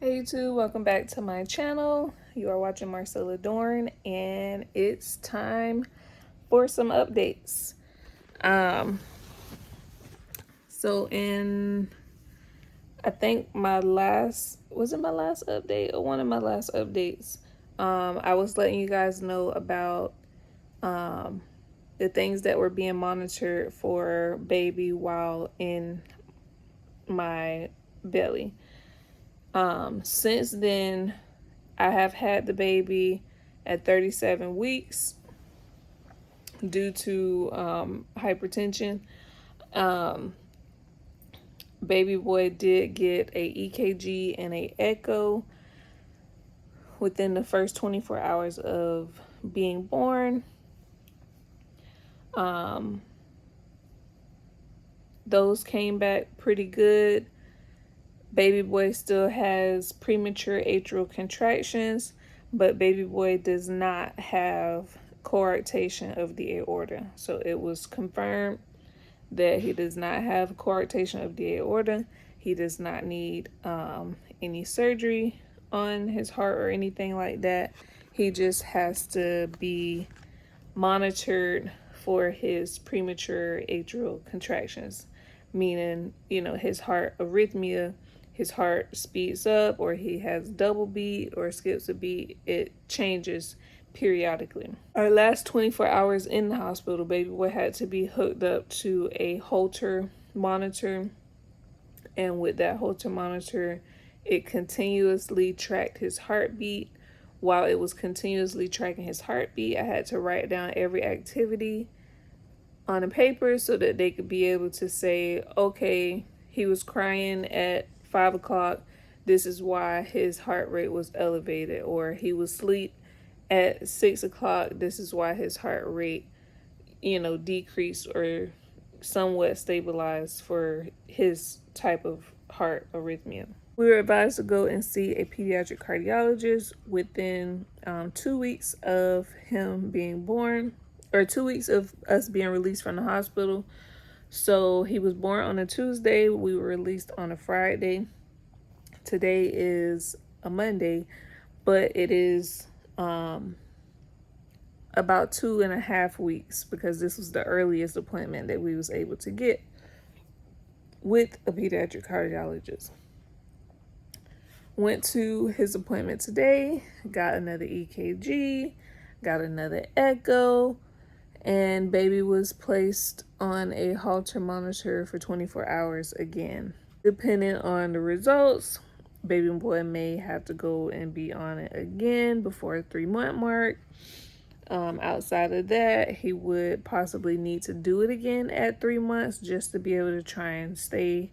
Hey YouTube, welcome back to my channel. You are watching Marcella Dorn, and it's time for some updates. So in I think my last my last update or one of my last updates, I was letting you guys know about the things that were being monitored for baby while in my belly. Since then, I have had the baby at 37 weeks due to hypertension. Baby boy did get a EKG and a echo within the first 24 hours of being born. Those came back pretty good. Baby boy still has premature atrial contractions, but baby boy does not have coarctation of the aorta. So it was confirmed that he does not have coarctation of the aorta. He does not need any surgery on his heart or anything like that. He just has to be monitored for his premature atrial contractions, meaning, his heart arrhythmia, his heart speeds up or he has double beat or skips a beat. It changes periodically. Our last 24 hours in the hospital, baby boy had to be hooked up to a Holter monitor, and with that Holter monitor, it continuously tracked his heartbeat. While it was continuously tracking his heartbeat, I had to write down every activity on a paper so that they could be able to say, okay, he was crying at 5 o'clock. This is why his heart rate was elevated. Or he was asleep at 6 o'clock. This is why his heart rate, decreased or somewhat stabilized for his type of heart arrhythmia. We were advised to go and see a pediatric cardiologist within 2 weeks of him being born, or 2 weeks of us being released from the hospital. So he was born on a Tuesday. We were released on a Friday. Today is a Monday, but it is about 2.5 weeks because this was the earliest appointment that we was able to get with a pediatric cardiologist. Went to his appointment today, got another EKG, got another echo, and baby was placed on a Holter monitor for 24 hours again. Depending on the results, baby boy may have to go and be on it again before the 3-month mark. Outside of that, he would possibly need to do it again at 3 months just to be able to try and stay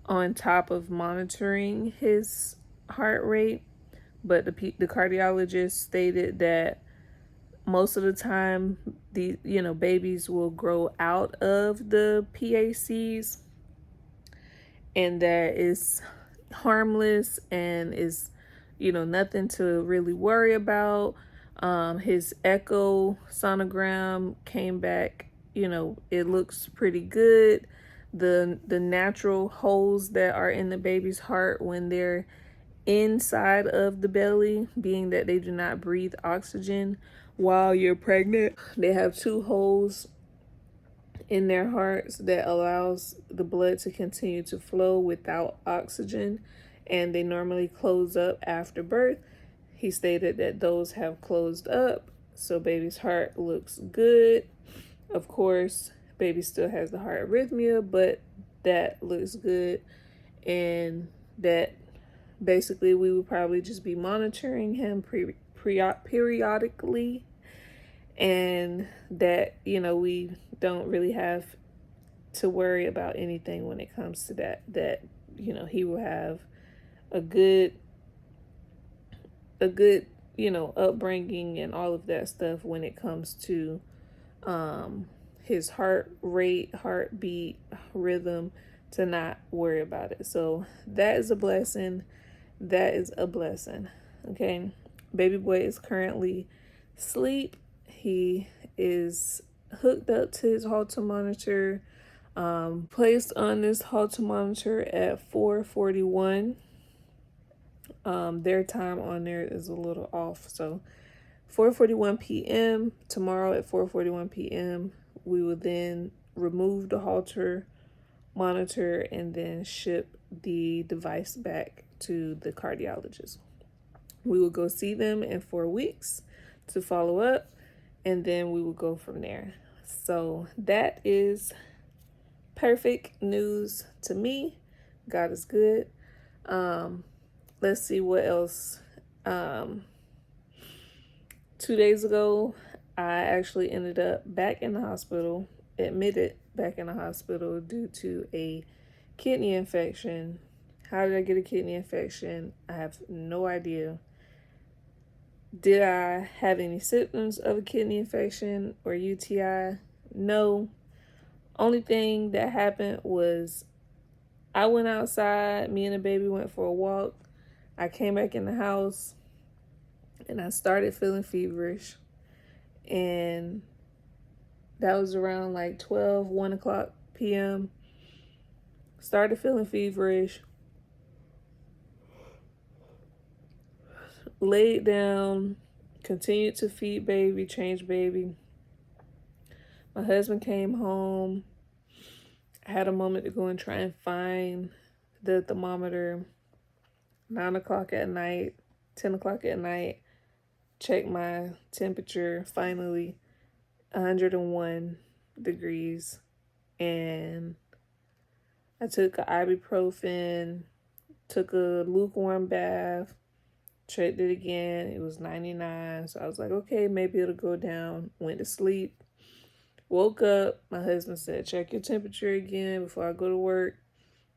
on top of monitoring his heart rate. But the cardiologist stated that most of the time babies will grow out of the PACs, and that is harmless and is nothing to really worry about. His echo sonogram came back, it looks pretty good. The natural holes that are in the baby's heart when they're inside of the belly, being that they do not breathe oxygen while you're pregnant, they have 2 holes in their hearts that allows the blood to continue to flow without oxygen, and they normally close up after birth. He stated that those have closed up, so baby's heart looks good. Of course, baby still has the heart arrhythmia, but that looks good, and that basically we would probably just be monitoring him periodically, and that we don't really have to worry about anything when it comes to that he will have a good upbringing and all of that stuff when it comes to his heart rate, heartbeat, rhythm, to not worry about it. So that is a blessing. That is a blessing. Okay. Baby boy is currently asleep. He is hooked up to his Holter monitor, placed on this Holter monitor at 4:41 Their time on there is a little off. So 4:41 p.m. tomorrow at 4:41 p.m. we will then remove the Holter monitor and then ship the device back to the cardiologist. We will go see them in 4 weeks to follow up, and then we will go from there. So that is perfect news to me. God is good. Let's see what else. 2 days ago, I actually ended up back in the hospital, admitted back in the hospital due to a kidney infection. How did I get a kidney infection? I have no idea. Did I have any symptoms of a kidney infection or UTI? No. Only thing that happened was I went outside, me and the baby went for a walk. I came back in the house and I started feeling feverish. And that was around like 1 o'clock p.m. Started feeling feverish. Laid down, continued to feed baby, change baby. My husband came home. I had a moment to go and try and find the thermometer. 9 o'clock at night, 10 o'clock at night, checked my temperature, finally 101 degrees. And I took an ibuprofen, took a lukewarm bath, checked it again. It was 99. So I was like, okay, maybe it'll go down. Went to sleep. Woke up. My husband said, check your temperature again before I go to work.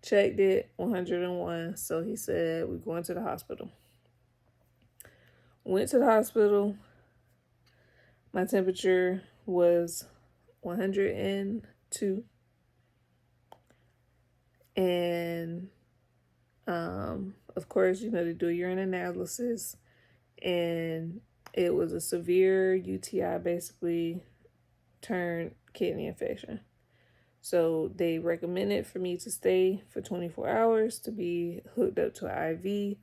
Checked it, 101. So he said, we're going to the hospital. Went to the hospital. My temperature was 102. And of course, they do urine analysis. And it was a severe UTI, basically turned kidney infection. So they recommended for me to stay for 24 hours, to be hooked up to an IV,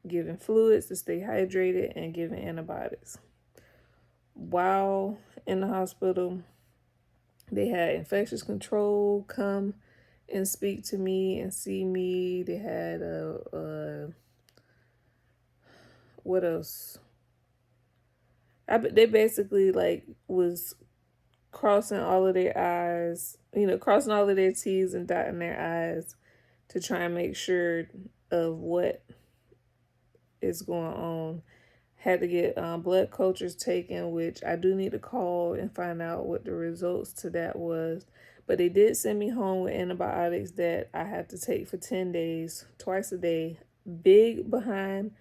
given fluids to stay hydrated, and given antibiotics. While in the hospital, they had infectious control come and speak to me and see me. They had what else? They basically was crossing all of their I's, crossing all of their T's and dotting their I's to try and make sure of what is going on. Had to get blood cultures taken, which I do need to call and find out what the results to that was. But they did send me home with antibiotics that I had to take for 10 days, twice a day. Big behind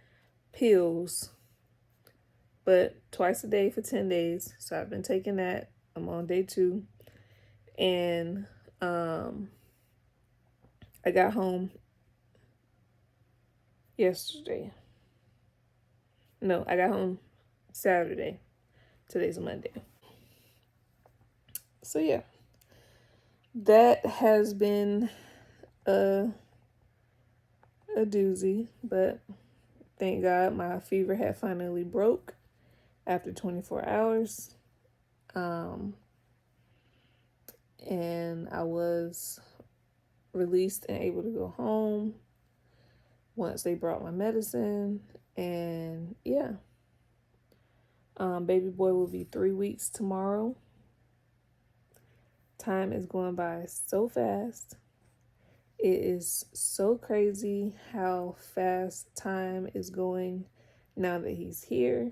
pills, but twice a day for 10 days. So I've been taking that. I'm on day 2. And I got home yesterday. No, I got home Saturday. Today's Monday. So yeah, that has been a doozy, but thank God my fever had finally broke after 24 hours. And I was released and able to go home once they brought my medicine. And yeah, baby boy will be 3 weeks tomorrow. Time is going by so fast. It is so crazy how fast time is going now that he's here.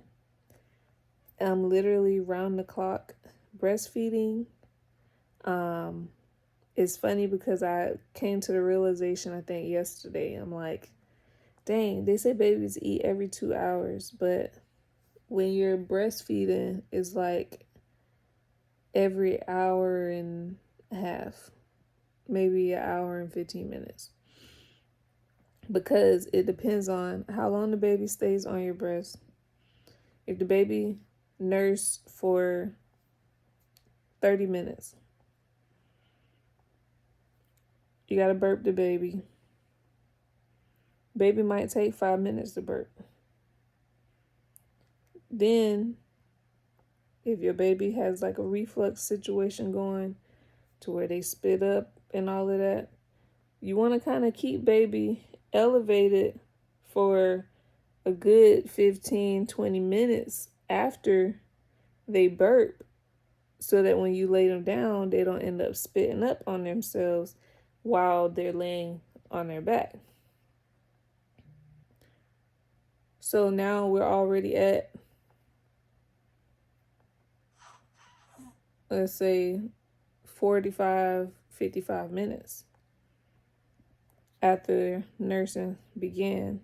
I'm literally round the clock breastfeeding. It's funny because I came to the realization, I think yesterday, I'm like, dang, they say babies eat every 2 hours, but when you're breastfeeding, it's like every hour and a half, maybe an hour and 15 minutes. Because it depends on how long the baby stays on your breast. If the baby nursed for 30 minutes, you gotta burp the baby. Baby might take 5 minutes to burp. Then, if your baby has like a reflux situation going to where they spit up and all of that, you want to kind of keep baby elevated for a good 15-20 minutes after they burp, so that when you lay them down, they don't end up spitting up on themselves while they're laying on their back. So now we're already at, let's say, 45-55 minutes after nursing began.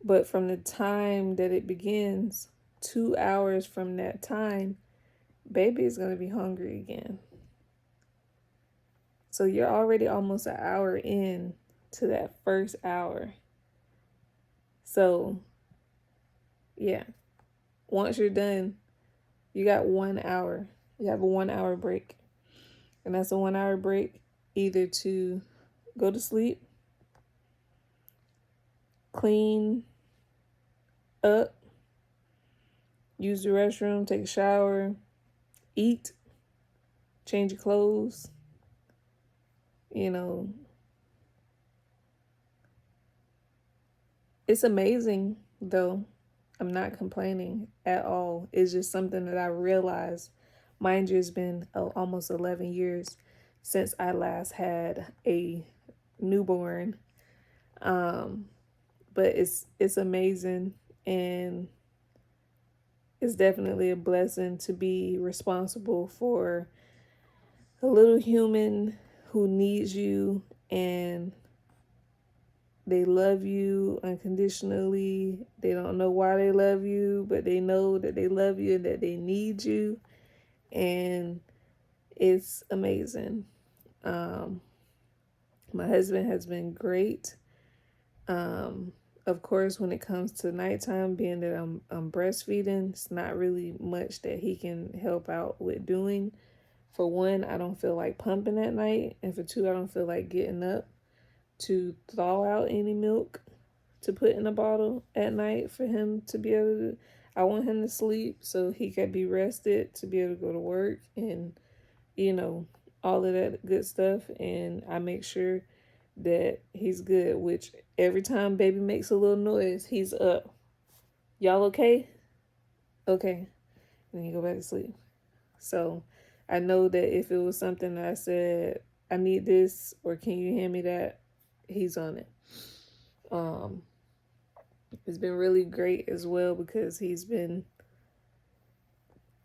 But from the time that it begins, 2 hours from that time, baby is going to be hungry again. So you're already almost an hour in to that first hour. So, yeah. Once you're done, you got 1 hour. You have a 1 hour break. And that's a 1 hour break either to go to sleep, clean up, use the restroom, take a shower, eat, change your clothes, It's amazing, though. I'm not complaining at all. It's just something that I realized. Mind you, it's been almost 11 years since I last had a newborn. But it's amazing, and it's definitely a blessing to be responsible for a little human who needs you, and they love you unconditionally. They don't know why they love you, but they know that they love you and that they need you. And it's amazing. My husband has been great. Of course, when it comes to nighttime, being that I'm breastfeeding, it's not really much that he can help out with doing. For one, I don't feel like pumping at night. And for two, I don't feel like getting up to thaw out any milk to put in a bottle at night for him to be able to. I want him to sleep so he can be rested to be able to go to work and, all of that good stuff. And I make sure that he's good, which every time baby makes a little noise, he's up. Y'all okay? Okay. Then you go back to sleep. So I know that if it was something that I said, I need this, or can you hand me that, he's on it. It's been really great as well because he's been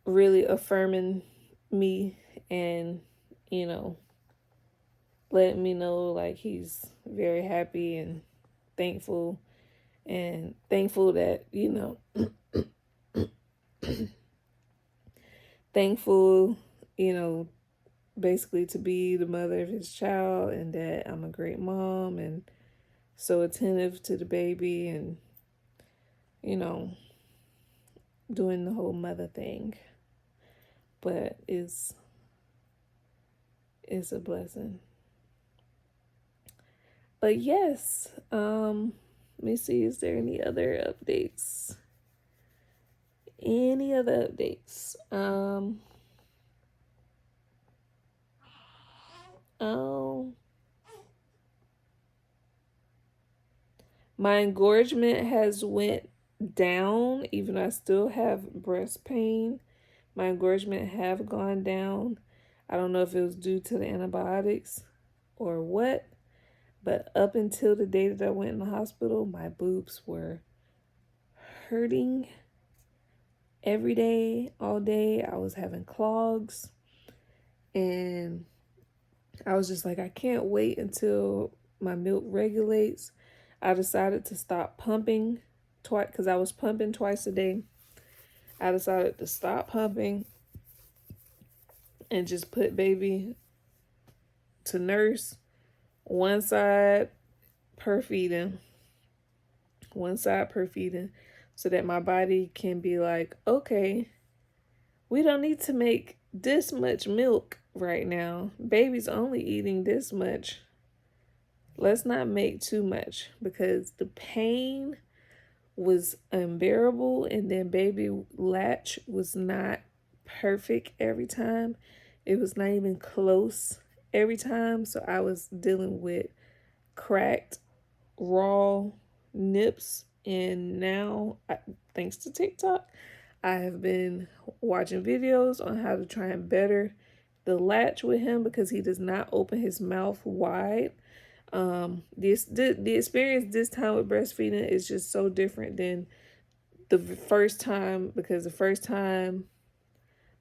really affirming me and, letting me know like he's very happy and thankful that, thankful, basically to be the mother of his child, and that I'm a great mom and so attentive to the baby and, doing the whole mother thing. But it's a blessing. But yes, let me see, is there any other updates? My engorgement has went down, even though I still have breast pain. My engorgement have gone down. I don't know if it was due to the antibiotics or what, but up until the day that I went in the hospital, my boobs were hurting every day, all day. I was having clogs, and I was just like, I can't wait until my milk regulates. I decided to stop pumping twice because I was pumping twice a day. I decided to stop pumping and just put baby to nurse one side per feeding, so that my body can be like, okay, we don't need to make this much milk right now. Baby's only eating this much. let's not make too much, because the pain was unbearable, and then baby latch was not perfect every time. It was not even close every time. So I was dealing with cracked, raw nips. And now, thanks to TikTok, I have been watching videos on how to try and better the latch with him, because he does not open his mouth wide. The experience this time with breastfeeding is just so different than the first time, because the first time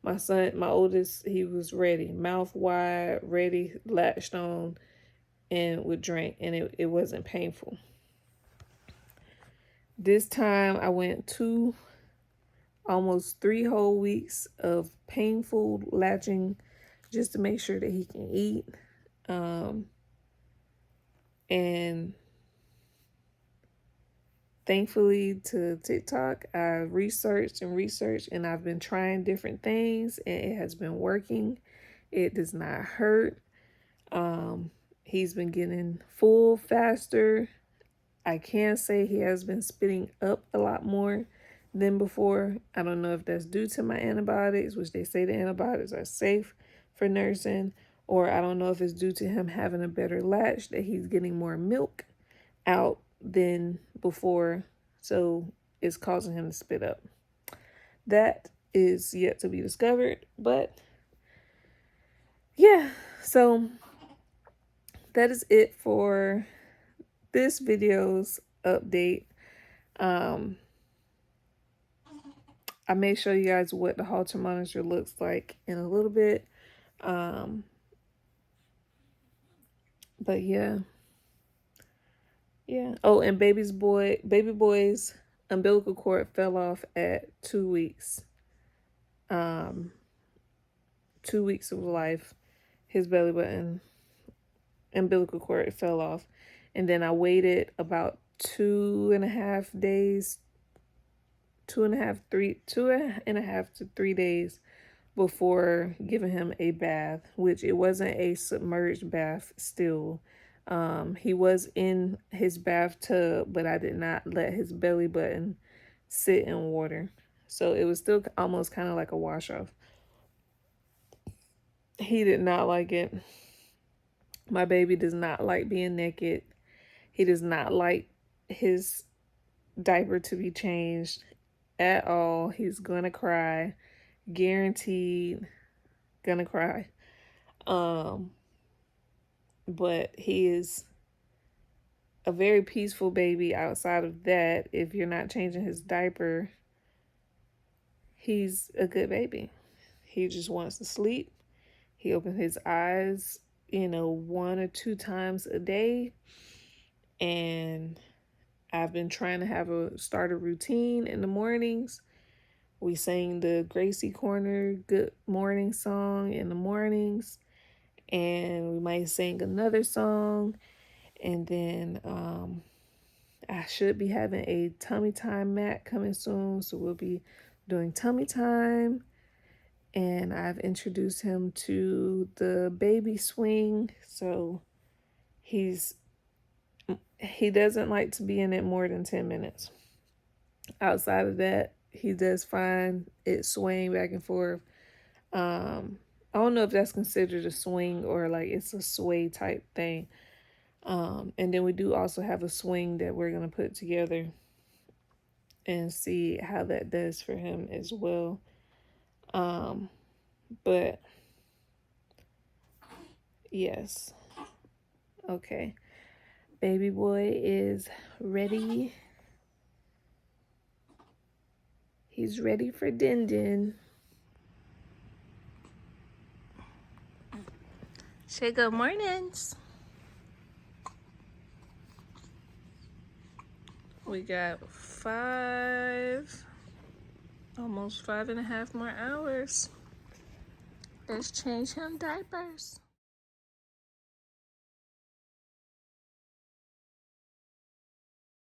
my son, my oldest, he was ready, mouth wide, ready, latched on, and would drink, and it wasn't painful. This time I went almost 3 whole weeks of painful latching just to make sure that he can eat. And thankfully to TikTok, I researched and I've been trying different things, and it has been working. It does not hurt. He's been getting full faster. I can say he has been spitting up a lot more than before. I don't know if that's due to my antibiotics, which they say the antibiotics are safe for nursing, or I don't know if it's due to him having a better latch, that he's getting more milk out than before, so it's causing him to spit up. That is yet to be discovered, but yeah, so that is it for this video's update. I may show you guys what the Holter Monitor looks like in a little bit. But yeah. Oh, and baby boy's umbilical cord fell off at 2 weeks. 2 weeks of life. His belly button umbilical cord fell off. And then I waited about 2.5 days, 2.5 to 3 days before giving him a bath, which it wasn't a submerged bath still. He was in his bathtub, but I did not let his belly button sit in water. So it was still almost kind of like a wash off. He did not like it. My baby does not like being naked. He does not like his diaper to be changed at all. He's gonna cry. Guaranteed gonna cry. But he is a very peaceful baby outside of that. If you're not changing his diaper, he's a good baby. He just wants to sleep. He opens his eyes, 1 or 2 times a day. And I've been trying to start a routine in the mornings. We sang the Gracie Corner Good Morning song in the mornings. And we might sing another song. And then I should be having a tummy time mat coming soon. So we'll be doing tummy time. And I've introduced him to the baby swing. So he doesn't like to be in it more than 10 minutes. Outside of that, he does find it swaying back and forth. I don't know if that's considered a swing or like it's a sway type thing. And then we do also have a swing that we're going to put together and see how that does for him as well. But yes. Okay. Baby boy is ready. He's ready for Din Din. Say good mornings. We got almost 5.5 more hours. Let's change him diapers.